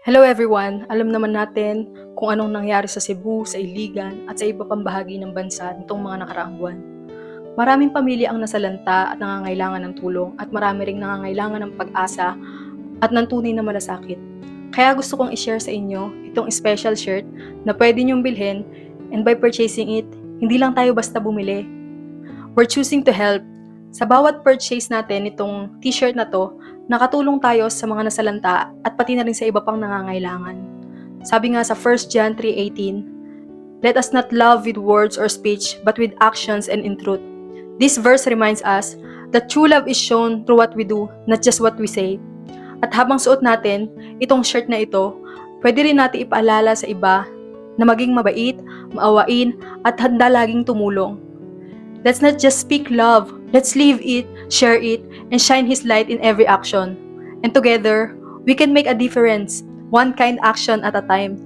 Hello everyone! Alam naman natin kung anong nangyari sa Cebu, sa Iligan at sa iba pang bahagi ng bansa nitong mga nakaraang buwan. Maraming pamilya ang nasalanta at nangangailangan ng tulong at marami ring nangangailangan ng pag-asa at ng tunay na malasakit. Kaya gusto kong i-share sa inyo itong special shirt na pwede niyong bilhin, and by purchasing it, hindi lang tayo basta bumili. We're choosing to help. Sa bawat purchase natin itong t-shirt na to, nakatulong tayo sa mga nasalanta at pati na rin sa iba pang nangangailangan. Sabi nga sa 1 John 3:18, "Let us not love with words or speech, but with actions and in truth." This verse reminds us that true love is shown through what we do, not just what we say. At habang suot natin itong shirt na ito, pwede rin natin ipaalala sa iba na maging mabait, maawain, at handa laging tumulong. Let's not just speak love, let's live it, share it, and shine His light in every action. And together, we can make a difference, one kind action at a time.